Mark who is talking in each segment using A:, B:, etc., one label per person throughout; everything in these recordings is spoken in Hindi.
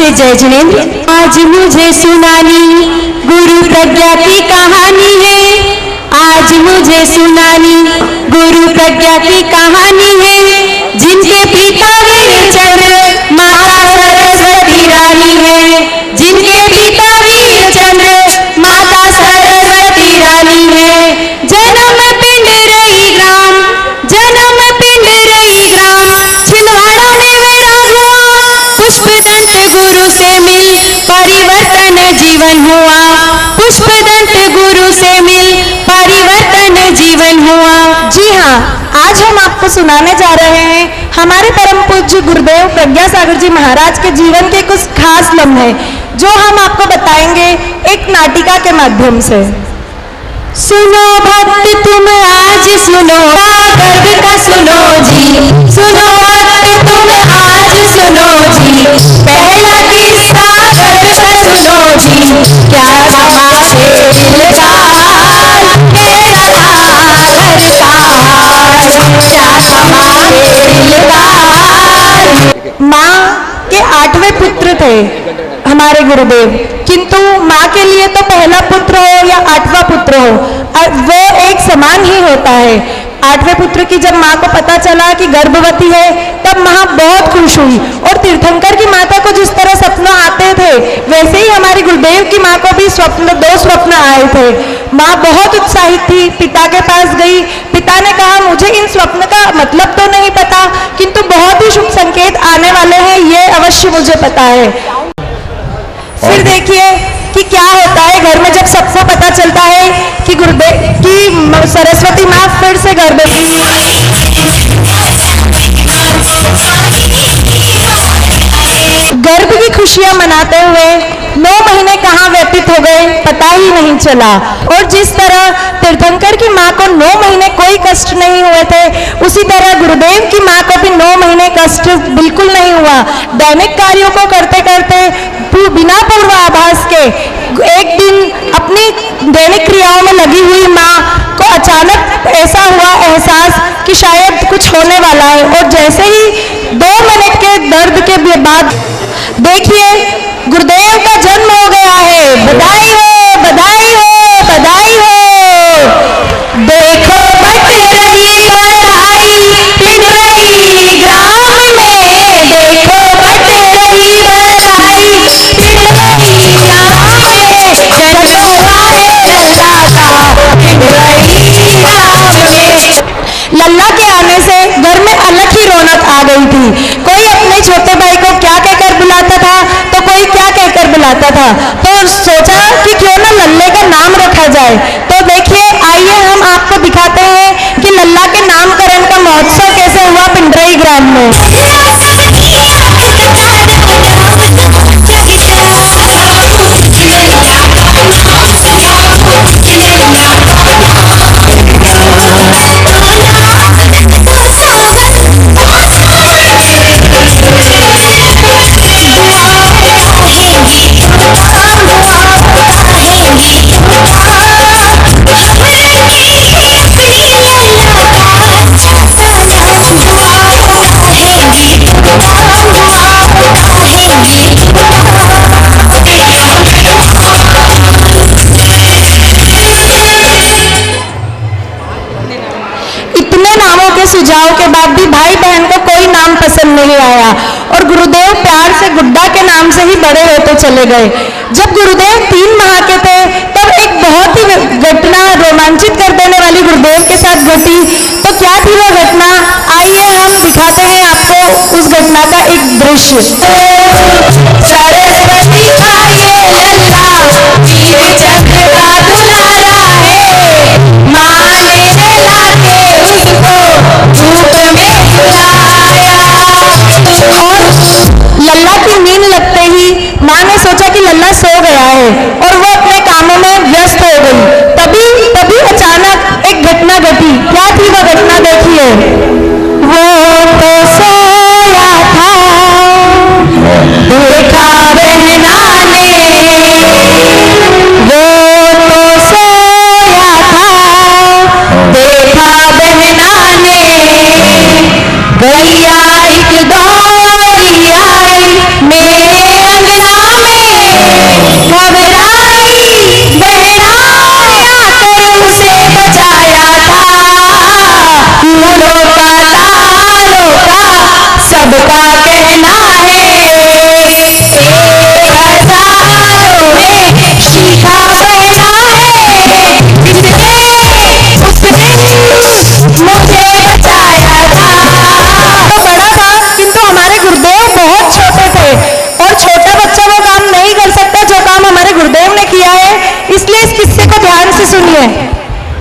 A: से जय जिनेंद्र। आज मुझे सुनानी गुरु प्रज्ञा की कहानी है, आज मुझे सुनानी गुरु प्रज्ञा की कहानी है। जिनके पिता वीर चंद्र माता सरस्वती रानी है, जिनके पिता वीर चंद्र माता सरस्वती रानी है। जन्म पिंड रही ग्राम, जन्म पिंड रही ग्राम, छिंदवाड़ा में मेरा हुआ। पुष्पदंत गुरु से मिल परिवर्तन जीवन हुआ, पुष्पदंत गुरु से मिल परिवर्तन जीवन हुआ।
B: जी हाँ, आज हम आपको सुनाने जा रहे हैं हमारे परम पूज्य गुरुदेव प्रज्ञा सागर जी महाराज के जीवन के कुछ खास लम्हे, जो हम आपको बताएंगे एक नाटिका के माध्यम से।
A: सुनो भक्त तुम आज सुनो, गर्व का सुनो जी, सुनो भक्त तुम आज सुनो जी। पहला किस्सा गर्व का सुनो जी, क्या समाते दिलदार मेरा लाल सरकार, क्या समाते दिलदार।
B: माँ के 8वें पुत्र थे हमारे गुरुदेव, किंतु माँ के लिए तो पहला पुत्र हो या 8वां पुत्र हो, वो एक समान ही होता है। 8वें पुत्र की जब माँ को पता चला कि गर्भवती है, तब माँ बहुत खुश हुई। और तीर्थंकर की माता को जिस तरह सपने आते थे, वैसे ही हमारी गुरुदेव की माँ को भी दो स्वप्न आए थे। माँ बहुत उत्साहित थी, पिता के पास गई। पिता ने कहा, मुझे इन स्वप्न का मतलब तो नहीं पता, किंतु बहुत ही शुभ संकेत आने वाले हैं, ये अवश्य मुझे पता है। फिर देखिए कि क्या होता है घर में जब सबको पता चलता है कि गुरुदेव की सरस्वती माँ फिर से गर्भवती। गर्भ की खुशियां मनाते हुए 9 महीने कहाँ व्यतीत हो गए पता ही नहीं चला। और जिस तरह तीर्थंकर की माँ को 9 महीने कोई कष्ट नहीं हुए थे, उसी तरह गुरुदेव की माँ को भी 9 महीने कष्ट बिल्कुल नहीं हुआ। दैनिक कार्यों को करते करते बिना पूर्वाभास के एक दिन अपनी दैनिक क्रियाओं में लगी हुई माँ को अचानक ऐसा हुआ एहसास कि शायद कुछ होने वाला है। और जैसे ही 2 मिनट के दर्द के बाद देखिए गुरुदेव का जन्म हो गया है। बधाई हो, बधाई हो, बधाई हो।
A: देखो बट रही बधाई पिंडरी ग्राम में, देखो बट रही बधाई पिंडरी ग्राम में। जशोदा है लल्ला का पिंडरी ग्राम में।
B: लल्ला के आने से घर में अलग ही रौनक आ गई थी। कोई अपने छोटे भाई को क्या कहकर बुलाता था, तो कोई क्या कहकर बुलाता था। तो सोचा कि क्यों ना लल्ले का नाम रखा जाए। तो देखिए, आइए हम आपको दिखाते हैं कि लल्ला के नामकरण का महोत्सव कैसे हुआ पिंडरी ग्राम में। सुझाव के बाद भी भाई बहन को कोई नाम पसंद नहीं आया और गुरुदेव प्यार से गुड्डा के नाम से ही बड़े होते चले गए। जब गुरुदेव 3 माह के थे, तब एक बहुत ही घटना रोमांचित कर देने वाली गुरुदेव के साथ घटी। तो क्या थी वो घटना, आइए हम दिखाते हैं आपको उस घटना का एक दृश्य।
A: सरस्वती आइए लल्ला, वीर चंद्र का दुलारा है। माँ ने लाके उसको धूप में बुलाया।
B: और लल्ला की नींद लगते ही माँ ने सोचा कि लल्ला सो गया है और वो अपने कामों में व्यस्त हो गई। तभी अचानक एक घटना घटी। क्या थी वो घटना, देखिए।
A: वो तो सोया था, देखा बहना ने। वो तो सोया था, देखा बहना ने। गैया एक दौड़ी आई मेरे अंगना
B: हिस्से को ध्यान से सुनिए।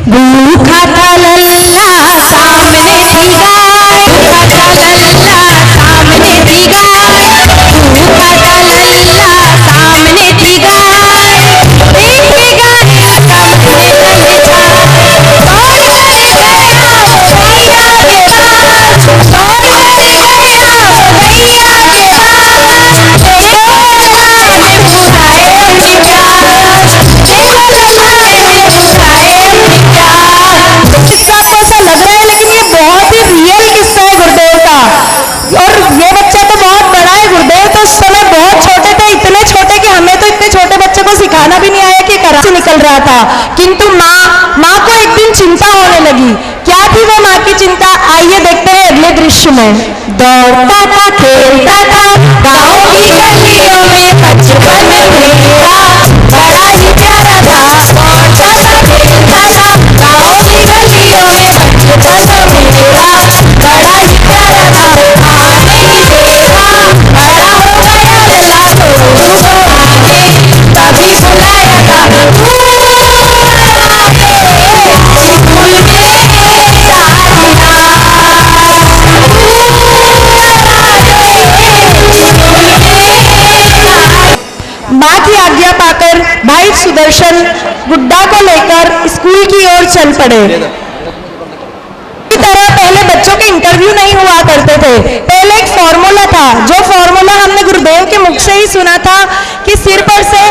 A: भूखा था लल्ला सामने थी गाय, भूखा था लल्ला सामने थी गाय, भूखा था लल्ला सामने थी गाय, देखते गाने सामने लल्ले जाए, दौड़ कर गया वो भैया के पास, दौड़ कर गया वो भैया के पास, देखो लल्ला ने भूखाए अपनी प्यास, देखो लल्ला ने भूखाए अपनी प्यास।
B: किस्सा आपको ऐसा लग रहा है, लेकिन ये बहुत ही रियल किस्सा है गुरुदेव का। और ये बच्चा तो बहुत बड़ा है, गुरुदेव तो उस समय बहुत छोटे थे, इतने छोटे कि हमें तो इतने छोटे बच्चे को सिखाना भी नहीं आया कि करा से निकल रहा था। किंतु माँ को एक दिन चिंता होने लगी। क्या थी वो माँ की चिंता, आइए देखते हैं अगले दृश्य में।
A: दौड़ता था खेलता था गाँव की गलियों में बचपन मेरा, बड़ा ही प्यारा था, दौड़ता था खेलता था गाँव की गलियों में बचपन मेरा, बड़ा ही प्यारा था, आने ही देखा बड़ा हो गया लल्ला तो उसको आगे तभी बुलाया था, स्कूल में
B: माँ की आज्ञा पाकर भाई सुदर्शन गुड्डा को लेकर स्कूल की ओर चल पड़े। इसी तरह पहले बच्चों के इंटरव्यू नहीं हुआ करते थे। पहले एक फॉर्मूला था, जो फॉर्मूला हमने गुरुदेव के मुख से ही सुना था कि सिर पर से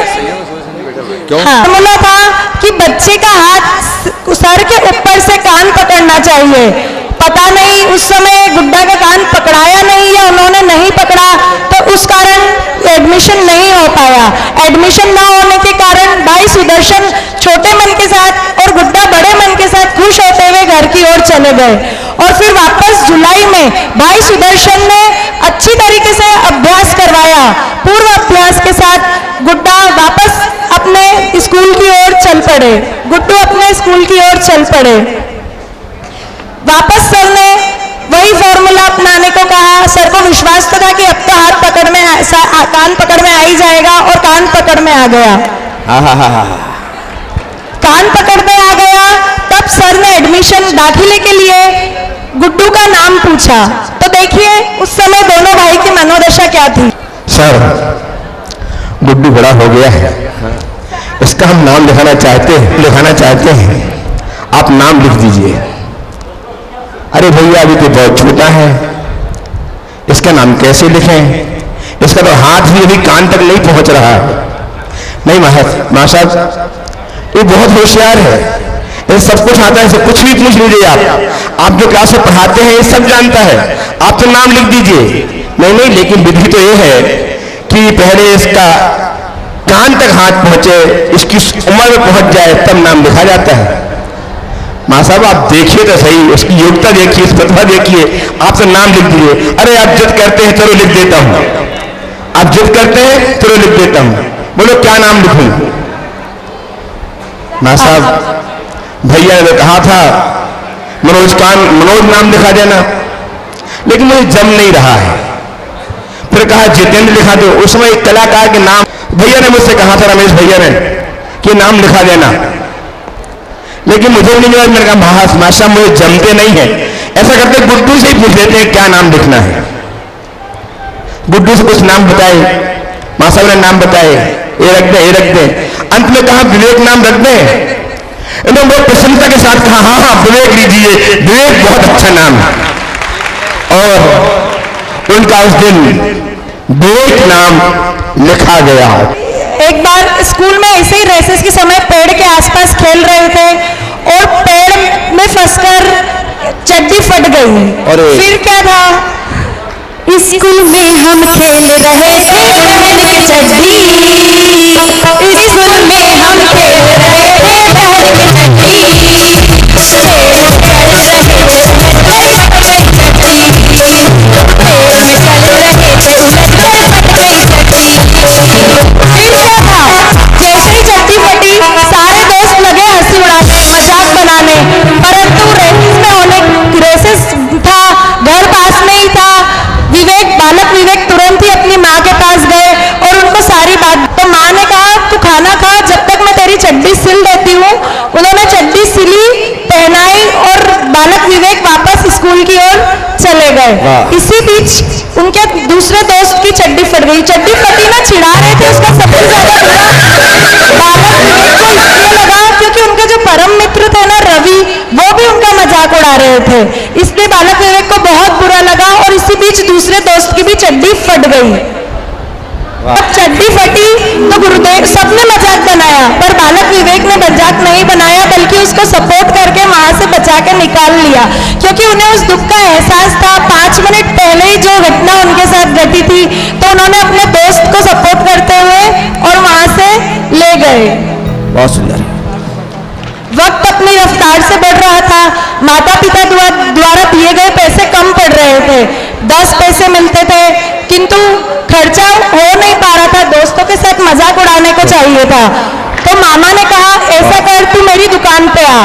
B: फॉर्मूला था कि बच्चे का हाथ सर के ऊपर से कान पकड़ना चाहिए। पता नहीं उस समय गुड्डा का कान पकड़ाया नहीं या उन्होंने नहीं पकड़ा, तो उस कारण एडमिशन नहीं हो पाया। एडमिशन ना होने के कारण भाई सुदर्शन छोटे मन के साथ और गुड्डा बड़े मन के साथ खुश होते हुए घर की ओर चले गए। और फिर वापस जुलाई में भाई सुदर्शन ने अच्छी तरीके से अभ्यास करवाया। पूर्व अभ्यास के साथ गुड्डा वापस अपने स्कूल की ओर चल पड़े, गुड्डू अपने स्कूल की ओर चल पड़े। वापस सर ने वही फॉर्मूला अपनाने को कहा। सर को विश्वास तो था कि अब तो हाथ पकड़ में कान पकड़ में आ ही जाएगा, और कान पकड़ में आ गया। कान पकड़ में आ गया। तब सर ने एडमिशन दाखिले के लिए गुड्डू का नाम पूछा। तो देखिए उस समय दोनों भाई की मनोदशा क्या थी।
C: सर, गुड्डू बड़ा हो गया है, इसका हम नाम लिखाना चाहते हैं, आप नाम लिख दीजिए। अरे भैया अभी तो बहुत छोटा है, इसका नाम कैसे लिखें, इसका तो हाथ भी अभी कान तक नहीं पहुंच रहा है। नहीं माँ साहब, ये बहुत होशियार है, ये सब कुछ आता है, सब कुछ भी पूछ लीजिए आप जो क्लास में पढ़ाते हैं ये सब जानता है, आप तो नाम लिख दीजिए। नहीं, लेकिन विधि तो ये है कि पहले इसका कान तक हाथ पहुंचे, इसकी उम्र में पहुंच जाए, तब नाम लिखा जाता है। माँ साहब आप देखिए तो सही, उसकी योग्यता देखिए, इस प्रतिभा देखिए, आप तो नाम लिख दीजिए। अरे आप जिद करते हैं चलो लिख देता हूँ, आप जिद करते हैं चलो लिख देता हूँ, बोलो क्या नाम लिखूं। माँ साहब भैया ने कहा था मनोज नाम लिखा देना, लेकिन मुझे जम नहीं रहा है। फिर कहा जितेंद्र लिखा दो। उसमें एक कलाकार के नाम भैया ने मुझसे कहा था, रमेश भैया ने, कि नाम लिखा देना, लेकिन मुझे नहीं मिला। मैंने कहा माशा मुझे जमते नहीं है। ऐसा करते गुड्डू से ही पूछ लेते हैं क्या नाम लिखना है। गुड्डू से कुछ नाम बताए, माँ साहब ने नाम बताए, ये रख दे। अंत में कहा विवेक नाम रख दे। इन्होंने बहुत प्रसन्नता के साथ कहा हाँ विवेक लीजिए, विवेक बहुत अच्छा नाम है। और उनका उस दिन विवेक नाम लिखा गया।
B: एक बार स्कूल में ऐसे ही रेसेस के समय पेड़ के आसपास खेल रहे थे और पेड़ में फंसकर चड्डी फट गई। फिर क्या था,
A: स्कूल में हम खेल रहे थे पहन के चड्डी, स्कूल में हम खेल रहे थे पहन के चड्डी, पेड़ में चल रहे थे उलट गए फट गई चड्डी, पेड़ में चल रहे थे उलट गए फट गई चड्डी।
B: फिर क्या था, जैसे ही चड्डी फटी सारे दोस्त लगे हंसी उड़ाने, मजाक बनाने, परंतु रेसेस था, घर पास में ही था। बालक विवेक तुरंत ही अपनी माँ के पास गए और उनको सारी बात। तो माँ ने कहा तू खाना खा, जब तक मैं तेरी चड्डी सिल उन्होंने चड्डी सिली, पहनाई और बालक विवेक वापस स्कूल की ओर चले गए।
C: वाह।
B: इसी बीच उनके दूसरे दोस्त की चड्डी फट गई। चड्डी फटी ना, छिड़ा रहे थे, उसका सबसे ज्यादा बुरा बालक विवेक को इसलिए लगा क्योंकि उनके जो परम मित्र थे ना रवि, वो भी उनका मजाक उड़ा रहे थे। इसलिए बालक विवेक को बहुत बुरा लगा और इसी बीच दूसरे दोस्त की भी चड्डी फट गई। जब चड्डी फटी तो गुरुदेव सबने मजाक बनाया, पर बालक विवेक ने मजाक नहीं बनाया बल्कि उसको सपोर्ट करके वहां से बचा के निकाल लिया, क्योंकि उन्हें उस दुख का एहसास था। 5 मिनट पहले ही जो घटना उनके साथ घटी थी, तो उन्होंने अपने दोस्त को सपोर्ट करते हुए और वहां से ले गए।
C: बहुत सुंदर।
B: वक्त अपनी रफ्तार से बढ़ रहा था। माता पिता द्वारा दिए गए पैसे कम पड़ रहे थे। 10 पैसे मिलते थे किंतु खर्चा हो नहीं पा रहा था। दोस्तों के साथ मजाक उड़ाने को चाहिए था। तो मामा ने कहा ऐसा कर, तू मेरी दुकान पे आ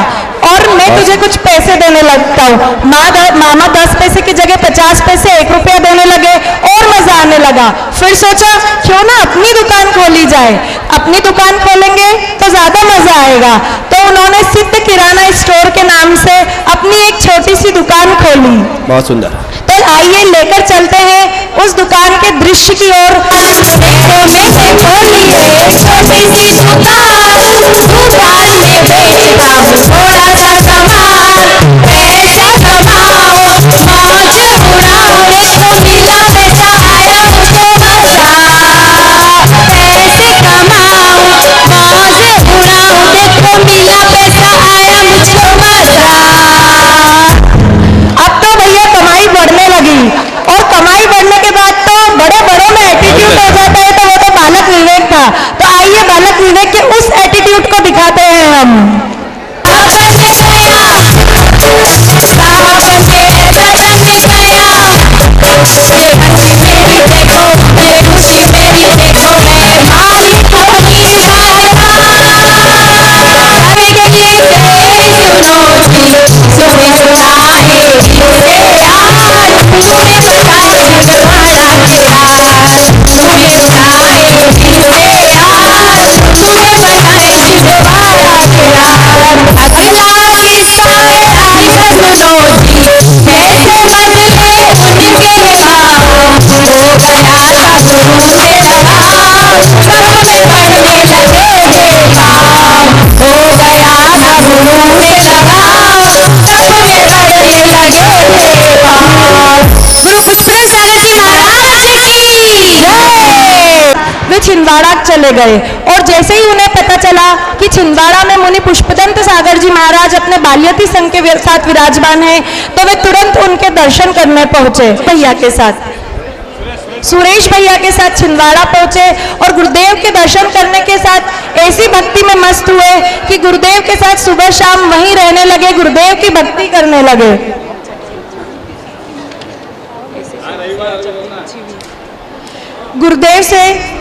B: और मैं तुझे कुछ पैसे देने लगता हूँ। मामा 10 पैसे की जगह 50 पैसे, 1 रुपया देने लगे और मजा आने लगा। फिर सोचा क्यों ना अपनी दुकान खोली जाए, अपनी दुकान खोलेंगे तो ज्यादा मजा आएगा। तो उन्होंने सिद्ध किराना स्टोर के नाम से अपनी एक छोटी सी दुकान खोली।
C: बहुत सुंदर।
B: तो आइए लेकर चलते हैं उस दुकान के दृश्य की ओर। अब तो भैया कमाई बढ़ने लगी और कमाई बढ़ने के बाद तो बड़े बड़ों में एटीट्यूड हो जाता है, तो वो तो बालक विवेक था। तो आइए बालक विवेक के उस एटीट्यूड को दिखाते हैं हम। वे छिंदवाड़ा चले गए और जैसे ही उन्हें पता चला कि छिंदवाड़ा में मुनि पुष्पदंत सागर जी महाराज अपने बाल्यती संघ के साथ विराजमान हैं, तो वे तुरंत उनके दर्शन करने पहुंचे। भैया के साथ, सुरेश भैया के साथ छिंदवाड़ा पहुंचे और गुरुदेव के दर्शन करने के साथ ऐसी भक्ति में मस्त हुए कि गुरुदेव के साथ सुबह शाम वहीं रहने लगे, गुरुदेव की भक्ति करने लगे। गुरुदेव से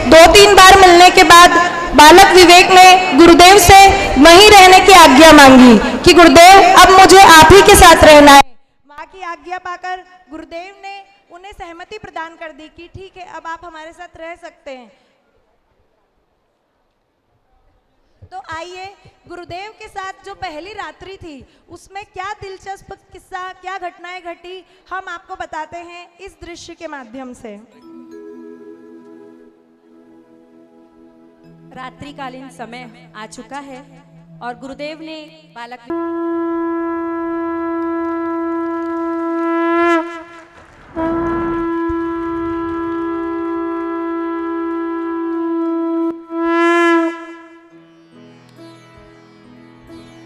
B: 2-3 बार मिलने के बाद बालक विवेक ने गुरुदेव से वहीं रहने की आज्ञा मांगी कि गुरुदेव अब मुझे आप ही के साथ रहना है। माँ की आज्ञा पाकर गुरुदेव ने उन्हें सहमति प्रदान कर दी कि ठीक है, अब आप हमारे साथ रह सकते हैं। तो आइए गुरुदेव के साथ जो पहली रात्रि थी उसमें क्या दिलचस्प किस्सा, क्या घटनाएं घटी, हम आपको बताते हैं इस दृश्य के माध्यम से।
A: रात्रिकालीन समय आ चुका है और गुरुदेव ने बालक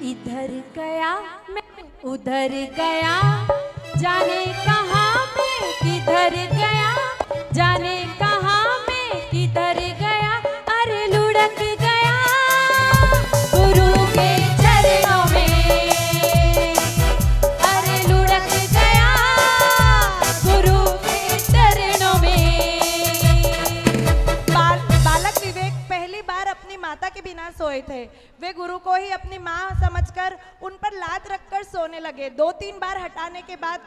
A: इधर गया मैं उधर गया, जाने कहाँ मैं किधर गया, जाने कहाँ मैं किधर गया, अरे लुढ़क गया गुरु के चरणों में, अरे लुढ़क गया गुरु के चरणों में।
B: बालक विवेक पहली बार अपनी माता के बिना सोए थे। वे गुरु को ही अपनी माँ समझकर उन पर लात रखकर सोने लगे। 2-3 बार हटाने के बाद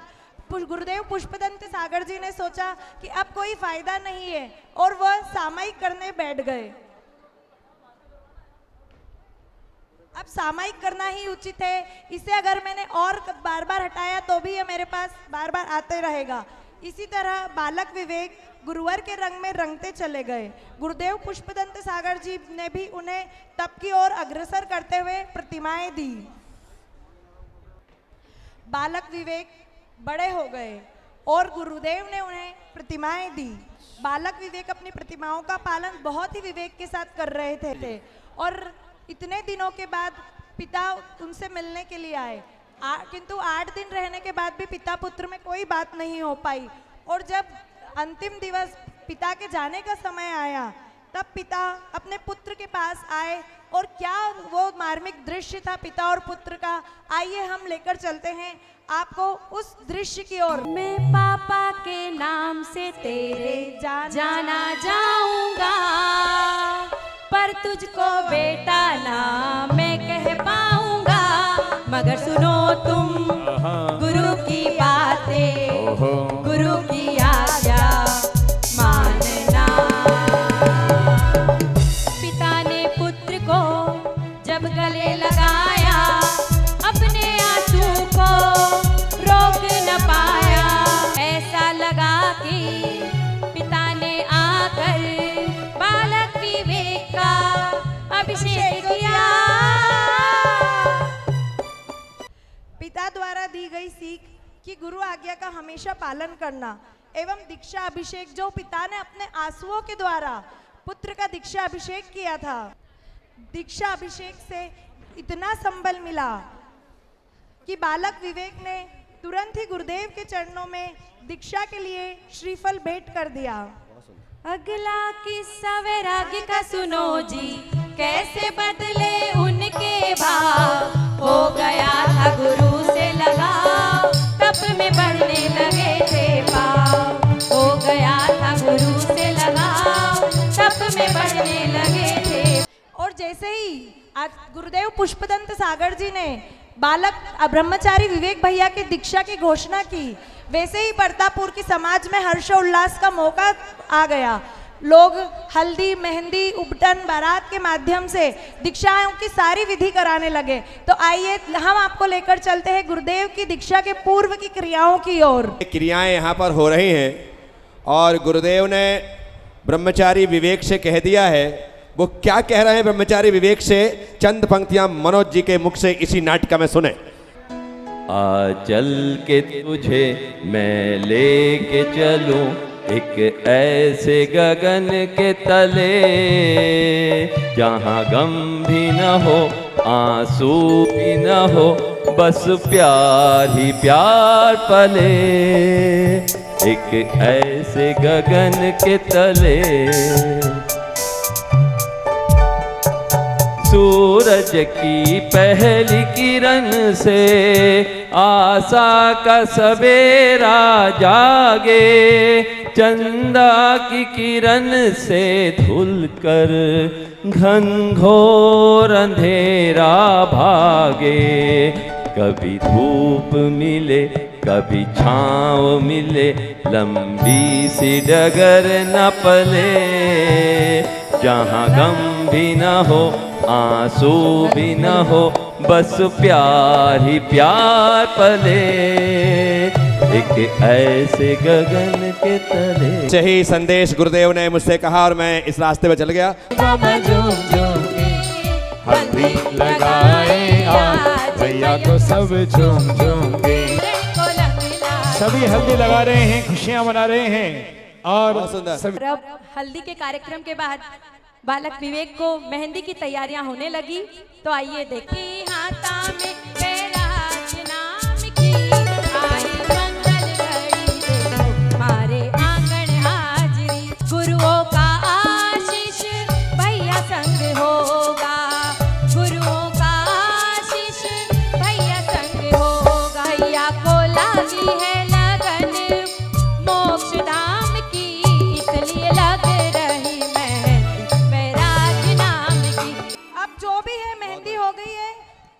B: गुरुदेव पुष्पदंत सागर जी ने सोचा कि अब कोई फायदा नहीं है और वह सामायिक करने बैठ गए। अब सामायिक करना ही उचित है। इसे अगर मैंने और बार बार हटाया तो भी ये मेरे पास बार बार आते रहेगा। इसी तरह बालक विवेक गुरुवर के रंग में रंगते चले गए। गुरुदेव पुष्पदंत सागर जी ने भी उन्हें तप की ओर अग्रसर करते हुए प्रतिमाएं दी। बालक विवेक बड़े हो गए और गुरुदेव ने उन्हें प्रतिमाएं दी। बालक विवेक अपनी प्रतिमाओं का पालन बहुत ही विवेक के साथ कर रहे थे और इतने दिनों के बाद पिता उनसे मिलने के लिए आए, किंतु 8 दिन रहने के बाद भी पिता पुत्र में कोई बात नहीं हो पाई। और जब अंतिम दिवस पिता के जाने का समय आया तब पिता अपने पुत्र के पास आए और क्या वो मार्मिक दृश्य था पिता और पुत्र का, आइए हम लेकर चलते हैं आपको उस दृश्य की ओर।
A: मैं पापा के नाम से तेरे जाना जाऊंगा, पर तुझको बेटा ना मैं कह पाऊंगा। मगर सुनो तुम गुरु की बातें, गुरु की आज्ञा मानना। पिता ने पुत्र को जब गले लगाया, अपने आंसू को रोक न पाया। ऐसा लगा कि पिता ने आकर बालक विवेक का अभिषेक किया।
B: पिता द्वारा दी गई सीख कि गुरु आज्ञा का हमेशा पालन करना एवं दीक्षा अभिषेक, जो पिता ने अपने आंसुओं के द्वारा पुत्र का दीक्षा अभिषेक किया था, दीक्षा अभिषेक से इतना संबल मिला कि बालक विवेक ने तुरंत ही गुरुदेव के चरणों में दीक्षा के लिए श्रीफल भेंट कर दिया।
A: अगला किस्सा वैराग्य का सुनो जी, कैसे बदले उनके भाव। हो गया था गुरु से लगाव, तप में बढ़ने लगे थे पाव। हो गया था गुरु से लगाव, तप में बढ़ने लगे थे।
B: और जैसे ही आज गुरुदेव पुष्पदंत सागर जी ने बालक ब्रह्मचारी विवेक भैया की दीक्षा की घोषणा की, वैसे ही परतापुर की समाज में हर्ष उल्लास का मौका आ गया। लोग हल्दी, मेहंदी, उबटन, बारात के माध्यम से दीक्षाओं की सारी विधि कराने लगे। तो आइए हम आपको लेकर चलते हैं गुरुदेव की दीक्षा के पूर्व की क्रियाओं की ओर।
D: क्रियाएं यहाँ पर हो रही हैं और गुरुदेव ने ब्रह्मचारी विवेक से कह दिया है। वो क्या कह रहे हैं ब्रह्मचारी विवेक से, चंद पंक्तियां मनोज जी के मुख से इसी नाटक में सुने।
E: आ चल के तुझे मैं लेके चलूं एक ऐसे गगन के तले, जहाँ गम भी न हो आंसू भी न हो, बस प्यार ही प्यार पले। एक ऐसे गगन के तले सूरज की पहली किरण से आशा का सवेरा जागे, चंदा की किरण से धुलकर घनघोर अंधेरा भागे। कभी धूप मिले कभी छाँव मिले, लंबी सी डगर न पले, जहाँ गम भी न हो आंसू भी न हो, बस प्यार ही प्यार पले। एक ऐसे गगन के तले।
D: सही संदेश गुरुदेव ने मुझसे कहा और मैं इस रास्ते पे चल गया।
F: हल्दी लगाए आज भैया को सब झूम झूम के, सभी हल्दी लगा रहे हैं, खुशियां मना रहे हैं। और
D: सुंदर।
A: अब हल्दी के कार्यक्रम के बाद बालक विवेक को मेहंदी की तैयारियां होने लगी। तो आइए देखिए। हाथा में बैराज नाम की आई मंगल घड़ी, देखो मारे आंगन हाजरी। गुरुओं का आशीष भैया संग होगा, गुरुओं का आशीष भैया संग होगा। भैया को लगी है लगन मोक्ष धाम की, इसलिए लग रही
B: जो भी है मेहंदी हो गई है।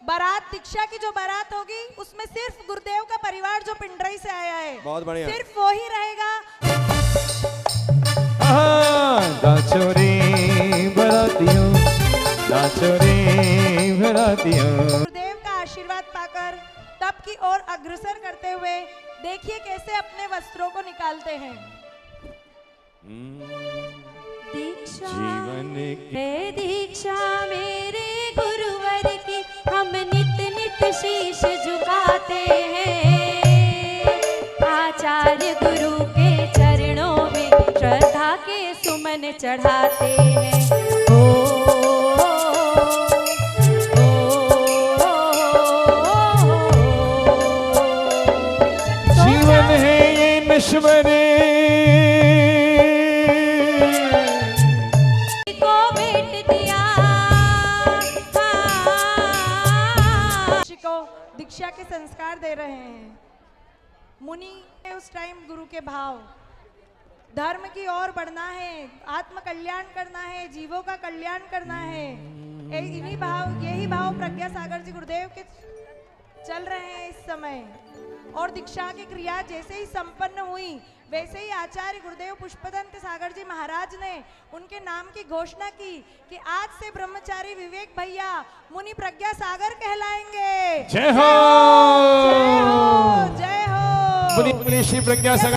B: बारात, दीक्षा की जो बारात होगी उसमें सिर्फ गुरुदेव का परिवार जो पिंडराई से आया है,
D: बहुत बढ़िया,
B: सिर्फ वो ही रहेगा।
F: छोरी बरातियों नाचो रे बरातियों।
B: गुरुदेव का आशीर्वाद पाकर तप की ओर अग्रसर करते हुए देखिए कैसे अपने वस्त्रों को निकालते हैं।
A: दीक्षा
E: जीवन
A: है दीक्षा मेरे गुरुवर की, हम नित नित शीश झुकाते हैं। आचार्य गुरु के चरणों में श्रद्धा के सुमन चढ़ाते हैं।
F: जीवन है ये नश्वर
A: को भेंट दिया।
B: को दीक्षा के संस्कार दे रहे हैं। मुनि उस टाइम गुरु के भाव, धर्म की ओर बढ़ना है, आत्म कल्याण करना है, जीवों का कल्याण करना है। इन्हीं भाव, यही भाव प्रज्ञा सागर जी गुरुदेव के चल रहे हैं इस समय। और दीक्षा की क्रिया जैसे ही संपन्न हुई वैसे ही आचार्य गुरुदेव पुष्पदंत सागर जी महाराज ने उनके नाम की घोषणा की कि आज से ब्रह्मचारी विवेक भैया मुनि प्रज्ञा सागर कहलाएंगे।
F: जय हो
B: जय हो, जय हो।
F: श्री प्रज्ञा सागर।